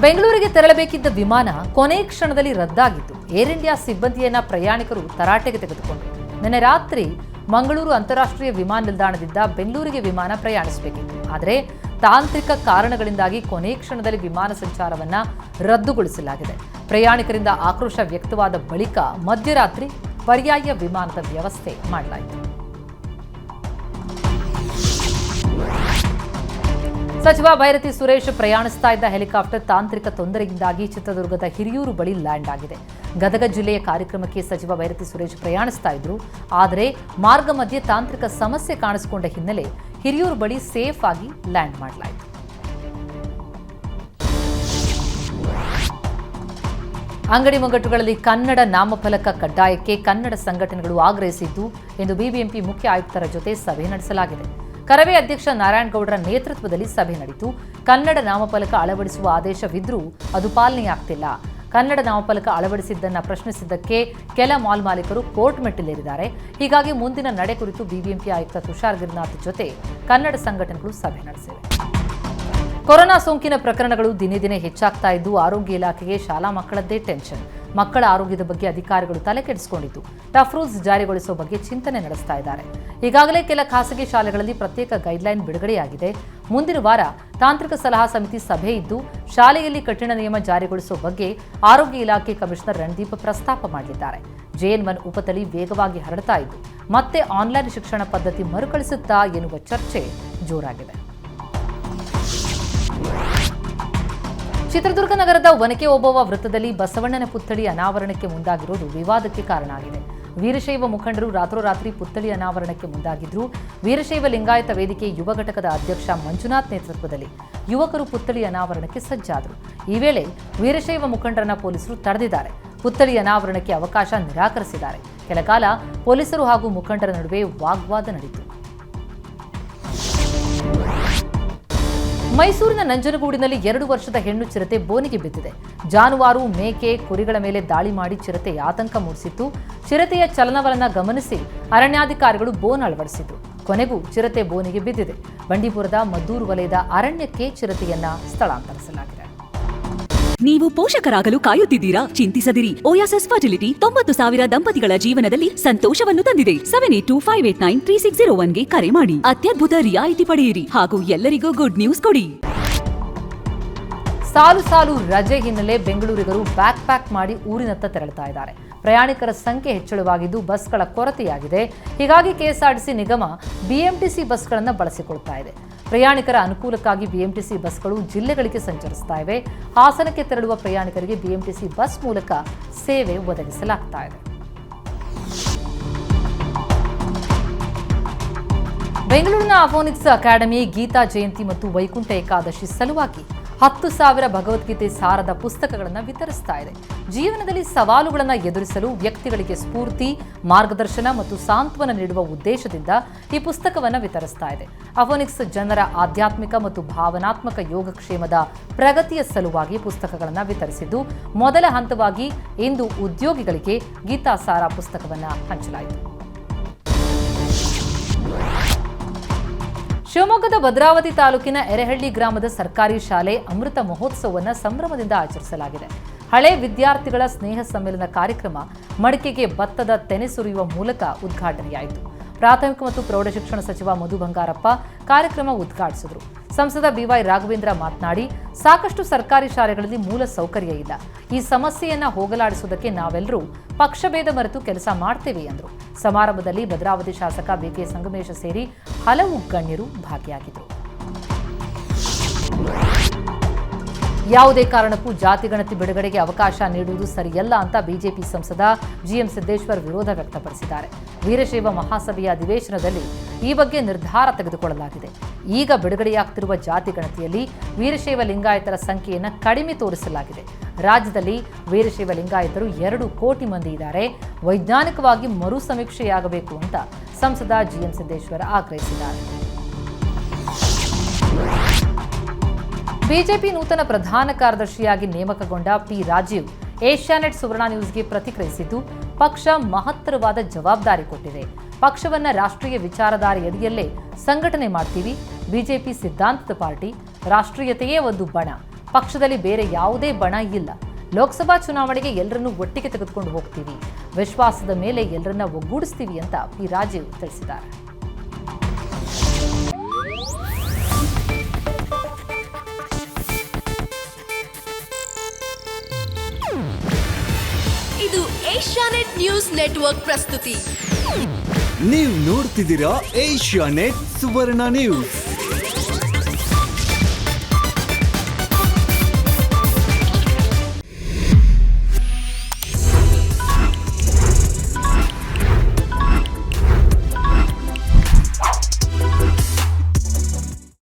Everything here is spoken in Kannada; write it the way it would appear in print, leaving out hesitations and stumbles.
ಬೆಂಗಳೂರಿಗೆ ತೆರಳಬೇಕಿದ್ದ ವಿಮಾನ ಕೊನೆ ಕ್ಷಣದಲ್ಲಿ ರದ್ದಾಗಿತ್ತು. ಏರ್ ಇಂಡಿಯಾ ಸಿಬ್ಬಂದಿಯನ್ನ ಪ್ರಯಾಣಿಕರು ತರಾಟೆಗೆ ತೆಗೆದುಕೊಂಡರು. ನಿನ್ನೆ ರಾತ್ರಿ ಮಂಗಳೂರು ಅಂತಾರಾಷ್ಟ್ರೀಯ ವಿಮಾನ ನಿಲ್ದಾಣದಿಂದ ಬೆಂಗಳೂರಿಗೆ ವಿಮಾನ ಪ್ರಯಾಣಿಸಬೇಕಿತ್ತು. ಆದರೆ ತಾಂತ್ರಿಕ ಕಾರಣಗಳಿಂದಾಗಿ ಕೊನೆ ಕ್ಷಣದಲ್ಲಿ ವಿಮಾನ ಸಂಚಾರವನ್ನ ರದ್ದುಗೊಳಿಸಲಾಗಿದೆ. ಪ್ರಯಾಣಿಕರಿಂದ ಆಕ್ರೋಶ ವ್ಯಕ್ತವಾದ ಬಳಿಕ ಮಧ್ಯರಾತ್ರಿ ಪರ್ಯಾಯ ವಿಮಾನದ ವ್ಯವಸ್ಥೆ ಮಾಡಲಾಯಿತು. ಸಚಿವ ಬೈರತಿ ಸುರೇಶ್ ಪ್ರಯಾಣಿಸ್ತಾ ಇದ್ದ ಹೆಲಿಕಾಪ್ಟರ್ ತಾಂತ್ರಿಕ ತೊಂದರೆಯಿಂದಾಗಿ ಚಿತ್ರದುರ್ಗದ ಹಿರಿಯೂರು ಬಳಿ ಲ್ಯಾಂಡ್ ಆಗಿದೆ. ಗದಗ ಜಿಲ್ಲೆಯ ಕಾರ್ಯಕ್ರಮಕ್ಕೆ ಸಚಿವ ಬೈರತಿ ಸುರೇಶ್ ಪ್ರಯಾಣಿಸ್ತಾ ಇದ್ರು. ಆದರೆ ಮಾರ್ಗ ಮಧ್ಯೆ ತಾಂತ್ರಿಕ ಸಮಸ್ಯೆ ಕಾಣಿಸಿಕೊಂಡ ಹಿನ್ನೆಲೆ ಹಿರಿಯೂರು ಬಳಿ ಸೇಫ್ ಆಗಿ ಲ್ಯಾಂಡ್ ಮಾಡಲಾಯಿತು. ಅಂಗಡಿ ಮುಂಗಟ್ಟುಗಳಲ್ಲಿ ಕನ್ನಡ ನಾಮಫಲಕ ಕಡ್ಡಾಯಕ್ಕೆ ಕನ್ನಡ ಸಂಘಟನೆಗಳು ಆಗ್ರಹಿಸಿದ್ದು ಎಂದು ಬಿಬಿಎಂಪಿ ಮುಖ್ಯ ಆಯುಕ್ತರ ಜೊತೆ ಸಭೆ ನಡೆಸಲಾಗಿದೆ. ಕರವೇ ಅಧ್ಯಕ್ಷ ನಾರಾಯಣಗೌಡರ ನೇತೃತ್ವದಲ್ಲಿ ಸಭೆ ನಡೆಯಿತು. ಕನ್ನಡ ನಾಮಫಲಕ ಅಳವಡಿಸುವ ಆದೇಶವಿದ್ರೂ ಅದು ಪಾಲನೆಯಾಗ್ತಿಲ್ಲ. ಕನ್ನಡ ನಾಮಫಲಕ ಅಳವಡಿಸಿದ್ದನ್ನು ಪ್ರಶ್ನಿಸಿದ್ದಕ್ಕೆ ಕೆಲ ಮಾಲ್ ಮಾಲೀಕರು ಕೋರ್ಟ್ ಮೆಟ್ಟಿಲೇರಿದ್ದಾರೆ. ಹೀಗಾಗಿ ಮುಂದಿನ ನಡೆ ಕುರಿತು ಬಿಬಿಎಂಪಿ ಆಯುಕ್ತ ತುಷಾರ್ ಗಿರಿನಾಥ್ ಜೊತೆ ಕನ್ನಡ ಸಂಘಟನೆಗಳು ಸಭೆ ನಡೆಸಿವೆ. ಕೊರೋನಾ ಸೋಂಕಿನ ಪ್ರಕರಣಗಳು ದಿನೇ ದಿನೇ ಹೆಚ್ಚಾಗ್ತಾ ಇದ್ದು ಆರೋಗ್ಯ ಇಲಾಖೆಗೆ ಶಾಲಾ ಮಕ್ಕಳದ್ದೇ ಟೆನ್ಷನ್. ಮಕ್ಕಳ ಆರೋಗ್ಯದ ಬಗ್ಗೆ ಅಧಿಕಾರಿಗಳು ತಲೆ ಕೆಡಿಸಿಕೊಂಡಿದ್ದು ಟಫ್ ರೂಲ್ಸ್ ಜಾರಿಗೊಳಿಸುವ ಬಗ್ಗೆ ಚಿಂತನೆ ನಡೆಸ್ತಾ ಇದ್ದಾರೆ. ಈಗಾಗಲೇ ಕೆಲ ಖಾಸಗಿ ಶಾಲೆಗಳಲ್ಲಿ ಪ್ರತ್ಯೇಕ ಗೈಡ್ಲೈನ್ ಬಿಡುಗಡೆಯಾಗಿದೆ. ಮುಂದಿನ ವಾರ ತಾಂತ್ರಿಕ ಸಲಹಾ ಸಮಿತಿ ಸಭೆ ಇದ್ದು ಶಾಲೆಯಲ್ಲಿ ಕಠಿಣ ನಿಯಮ ಜಾರಿಗೊಳಿಸುವ ಬಗ್ಗೆ ಆರೋಗ್ಯ ಇಲಾಖೆ ಕಮಿಷನರ್ ರಣದೀಪ್ ಪ್ರಸ್ತಾಪ ಮಾಡಲಿದ್ದಾರೆ. JN1 ಉಪತಳಿ ವೇಗವಾಗಿ ಹರಡ್ತಾ ಇದ್ದು ಮತ್ತೆ ಆನ್ಲೈನ್ ಶಿಕ್ಷಣ ಪದ್ಧತಿ ಮರುಕಳಿಸುತ್ತಾ ಎನ್ನುವ ಚರ್ಚೆ ಜೋರಾಗಿದೆ. ಚಿತ್ರದುರ್ಗ ನಗರದ ಒನಕೆ ಓಬವ್ವ ವೃತ್ತದಲ್ಲಿ ಬಸವಣ್ಣನ ಪುತ್ಥಳಿ ಅನಾವರಣಕ್ಕೆ ಮುಂದಾಗಿರುವುದು ವಿವಾದಕ್ಕೆ ಕಾರಣ ಆಗಿದೆ. ವೀರಶೈವ ಮುಖಂಡರು ರಾತ್ರೋರಾತ್ರಿ ಪುತ್ಥಳಿ ಅನಾವರಣಕ್ಕೆ ಮುಂದಾಗಿದ್ರು. ವೀರಶೈವ ಲಿಂಗಾಯತ ವೇದಿಕೆ ಯುವ ಘಟಕದ ಅಧ್ಯಕ್ಷ ಮಂಜುನಾಥ್ ನೇತೃತ್ವದಲ್ಲಿ ಯುವಕರು ಪುತ್ಥಳಿ ಅನಾವರಣಕ್ಕೆ ಸಜ್ಜಾದರು. ಈ ವೇಳೆ ವೀರಶೈವ ಮುಖಂಡರನ್ನ ಪೊಲೀಸರು ತಡೆದಿದ್ದಾರೆ. ಪುತ್ಥಳಿ ಅನಾವರಣಕ್ಕೆ ಅವಕಾಶ ನಿರಾಕರಿಸಿದ್ದಾರೆ. ಕೆಲಕಾಲ ಪೊಲೀಸರು ಹಾಗೂ ಮುಖಂಡರ ನಡುವೆ ವಾಗ್ವಾದ ನಡೆಯಿತು. ಮೈಸೂರಿನ ನಂಜನಗೂಡಿನಲ್ಲಿ 2 ವರ್ಷದ ಹೆಣ್ಣು ಚಿರತೆ ಬೋನಿಗೆ ಬಿದ್ದಿದೆ. ಜಾನುವಾರು, ಮೇಕೆ, ಕುರಿಗಳ ಮೇಲೆ ದಾಳಿ ಮಾಡಿ ಚಿರತೆ ಆತಂಕ ಮೂಡಿಸಿತ್ತು. ಚಿರತೆಯ ಚಲನವಲನ ಗಮನಿಸಿ ಅರಣ್ಯಾಧಿಕಾರಿಗಳು ಬೋನ್ ಅಳವಡಿಸಿದ್ರು. ಕೊನೆಗೂ ಚಿರತೆ ಬೋನಿಗೆ ಬಿದ್ದಿದೆ. ಬಂಡೀಪುರದ ಮದ್ದೂರು ವಲಯದ ಅರಣ್ಯಕ್ಕೆ ಚಿರತೆಯನ್ನ ಸ್ಥಳಾಂತರಿಸಲಾಗಿದೆ. ನೀವು ಪೋಷಕರಾಗಲು ಕಾಯುತ್ತಿದ್ದೀರಾ? ಚಿಂತಿಸದಿರಿ. ಓಯಾಸಿಸ್ ಫರ್ಟಿಲಿಟಿ 90,000 ದಂಪತಿಗಳ ಜೀವನದಲ್ಲಿ ಸಂತೋಷವನ್ನು ತಂದಿದೆ. 7825893601ಗೆ ಕರೆ ಮಾಡಿ. ಅತ್ಯದ್ಭುತ ರಿಯಾಯಿತಿ ಪಡೆಯಿರಿ ಹಾಗೂ ಎಲ್ಲರಿಗೂ ಗುಡ್ ನ್ಯೂಸ್ ಕೊಡಿ. ಸಾಲು ರಜೆ ಹಿನ್ನೆಲೆ ಬೆಂಗಳೂರಿಗರು ಬ್ಯಾಕ್ ಮಾಡಿ ಊರಿನತ್ತ ತೆರಳುತ್ತಾ ಇದ್ದಾರೆ. ಪ್ರಯಾಣಿಕರ ಸಂಖ್ಯೆ ಹೆಚ್ಚಳವಾಗಿದ್ದು ಬಸ್ಗಳ ಕೊರತೆಯಾಗಿದೆ. ಹೀಗಾಗಿ ಕೆಎಸ್ಆರ್ಟಿಸಿ ನಿಗಮ ಬಿಎಂಟಿಸಿ ಬಸ್ಗಳನ್ನು ಬಳಸಿಕೊಳ್ತಾ ಇದೆ. ಪ್ರಯಾಣಿಕರ ಅನುಕೂಲಕ್ಕಾಗಿ ಬಿಎಂಟಿಸಿ ಬಸ್ಗಳು ಜಿಲ್ಲೆಗಳಿಗೆ ಸಂಚರಿಸ್ತಾ ಇವೆ. ಹಾಸನಕ್ಕೆ ತೆರಳುವ ಪ್ರಯಾಣಿಕರಿಗೆ ಬಿಎಂಟಿಸಿ ಬಸ್ ಮೂಲಕ ಸೇವೆ ಒದಗಿಸಲಾಗ್ತಾ ಇದೆ. ಬೆಂಗಳೂರಿನ ಅಫೋನಿಕ್ಸ್ ಅಕಾಡೆಮಿ ಗೀತಾ ಜಯಂತಿ ಮತ್ತು ವೈಕುಂಠ ಏಕಾದಶಿ ಸಲುವಾಗಿ 10,000 ಭಗವದ್ಗೀತೆ ಸಾರದ ಪುಸ್ತಕಗಳನ್ನು ವಿತರಿಸ್ತಾ ಇದೆ. ಜೀವನದಲ್ಲಿ ಸವಾಲುಗಳನ್ನು ಎದುರಿಸಲು ವ್ಯಕ್ತಿಗಳಿಗೆ ಸ್ಫೂರ್ತಿ, ಮಾರ್ಗದರ್ಶನ ಮತ್ತು ಸಾಂತ್ವನ ನೀಡುವ ಉದ್ದೇಶದಿಂದ ಈ ಪುಸ್ತಕವನ್ನು ವಿತರಿಸ್ತಾ ಇದೆ. ಅಫೋನಿಕ್ಸ್ ಜನರ ಆಧ್ಯಾತ್ಮಿಕ ಮತ್ತು ಭಾವನಾತ್ಮಕ ಯೋಗಕ್ಷೇಮದ ಪ್ರಗತಿಯ ಸಲುವಾಗಿ ಪುಸ್ತಕಗಳನ್ನು ವಿತರಿಸಿದ್ದು, ಮೊದಲ ಹಂತವಾಗಿ ಇಂದು ಉದ್ಯೋಗಿಗಳಿಗೆ ಗೀತಾ ಸಾರ ಪುಸ್ತಕವನ್ನು ಹಂಚಲಾಯಿತು. ಶಿವಮೊಗ್ಗದ ಭದ್ರಾವತಿ ತಾಲೂಕಿನ ಎರೆಹಳ್ಳಿ ಗ್ರಾಮದ ಸರ್ಕಾರಿ ಶಾಲೆ ಅಮೃತ ಮಹೋತ್ಸವವನ್ನು ಸಂಭ್ರಮದಿಂದ ಆಚರಿಸಲಾಗಿದೆ. ಹಳೆ ವಿದ್ಯಾರ್ಥಿಗಳ ಸ್ನೇಹ ಸಮ್ಮೇಳನ ಕಾರ್ಯಕ್ರಮ ಮಡಿಕೆಗೆ ಭತ್ತದ ತೆನೆ ಸುರಿಯುವ ಮೂಲಕ ಉದ್ಘಾಟನೆಯಾಯಿತು. ಪ್ರಾಥಮಿಕ ಮತ್ತು ಪ್ರೌಢಶಿಕ್ಷಣ ಸಚಿವ ಮಧು ಬಂಗಾರಪ್ಪ ಕಾರ್ಯಕ್ರಮ ಉದ್ಘಾಟಿಸಿದರು. ಸಂಸದ BY ರಾಘವೇಂದ್ರ ಮಾತನಾಡಿ, ಸಾಕಷ್ಟು ಸರ್ಕಾರಿ ಶಾಲೆಗಳಲ್ಲಿ ಮೂಲ ಸೌಕರ್ಯ ಇಲ್ಲ. ಈ ಸಮಸ್ಯೆಯನ್ನ ಹೋಗಲಾಡಿಸುವುದಕ್ಕೆ ನಾವೆಲ್ಲರೂ ಪಕ್ಷಭೇದ ಮರೆತು ಕೆಲಸ ಮಾಡ್ತೇವೆ ಎಂದರು. ಸಮಾರಂಭದಲ್ಲಿ ಭದ್ರಾವತಿ ಶಾಸಕ BK ಸಂಗಮೇಶ ಸೇರಿ ಹಲವು ಗಣ್ಯರು ಭಾಗಿಯಾಗಿದ್ದರು. ಯಾವುದೇ ಕಾರಣಕ್ಕೂ ಜಾತಿಗಣತಿ ಬಿಡುಗಡೆಗೆ ಅವಕಾಶ ನೀಡುವುದು ಸರಿಯಲ್ಲ ಅಂತ ಬಿಜೆಪಿ ಸಂಸದ GM ಸಿದ್ದೇಶ್ವರ್ ವಿರೋಧ ವ್ಯಕ್ತಪಡಿಸಿದ್ದಾರೆ. ವೀರಶೈವ ಮಹಾಸಭೆಯ ಅಧಿವೇಶನದಲ್ಲಿ ಈ ಬಗ್ಗೆ ನಿರ್ಧಾರ ತೆಗೆದುಕೊಳ್ಳಲಾಗಿದೆ. ಈಗ ಬಿಡುಗಡೆಯಾಗ್ತಿರುವ ಜಾತಿಗಣತಿಯಲ್ಲಿ ವೀರಶೈವ ಲಿಂಗಾಯತರ ಸಂಖ್ಯೆಯನ್ನು ಕಡಿಮೆ ತೋರಿಸಲಾಗಿದೆ. ರಾಜ್ಯದಲ್ಲಿ ವೀರಶೈವ ಲಿಂಗಾಯತರು 2 ಕೋಟಿ ಮಂದಿ ಇದ್ದಾರೆ. ವೈಜ್ಞಾನಿಕವಾಗಿ ಮರು ಸಮೀಕ್ಷೆಯಾಗಬೇಕು ಅಂತ ಸಂಸದ GM ಸಿದ್ದೇಶ್ವರ್ ಆಗ್ರಹಿಸಿದ್ದಾರೆ. ಬಿಜೆಪಿ ನೂತನ ಪ್ರಧಾನ ಕಾರ್ಯದರ್ಶಿಯಾಗಿ ನೇಮಕಗೊಂಡ P. ರಾಜೀವ್ ಏಷ್ಯಾನೆಟ್ ಸುವರ್ಣ ನ್ಯೂಸ್ಗೆ ಪ್ರತಿಕ್ರಿಯಿಸಿದ್ದು, ಪಕ್ಷ ಮಹತ್ತರವಾದ ಜವಾಬ್ದಾರಿ ಕೊಟ್ಟಿದೆ. ಪಕ್ಷವನ್ನ ರಾಷ್ಟ್ರೀಯ ವಿಚಾರಧಾರೆಯಡಿಯಲ್ಲೇ ಸಂಘಟನೆ ಮಾಡ್ತೀವಿ. ಬಿಜೆಪಿ ಸಿದ್ಧಾಂತದ ಪಾರ್ಟಿ, ರಾಷ್ಟ್ರೀಯತೆಯೇ ಒಂದು ಬಣ. ಪಕ್ಷದಲ್ಲಿ ಬೇರೆ ಯಾವುದೇ ಬಣ ಇಲ್ಲ. ಲೋಕಸಭಾ ಚುನಾವಣೆಗೆ ಎಲ್ಲರನ್ನೂ ಒಟ್ಟಿಗೆ ತೆಗೆದುಕೊಂಡು ಹೋಗ್ತೀವಿ. ವಿಶ್ವಾಸದ ಮೇಲೆ ಎಲ್ಲರನ್ನ ಒಗ್ಗೂಡಿಸ್ತೀವಿ ಅಂತ ಪಿ ರಾಜೀವ್ ತಿಳಿಸಿದ್ದಾರೆ. ಇದು ಏಷ್ಯಾನೆಟ್ ನ್ಯೂಸ್ ನೆಟ್ವರ್ಕ್ ಪ್ರಸ್ತುತಿ. ನೀವು ನೋಡ್ತಿದ್ದೀರಾ ಏಷ್ಯಾನೆಟ್ ಸುವರ್ಣ ನ್ಯೂಸ್.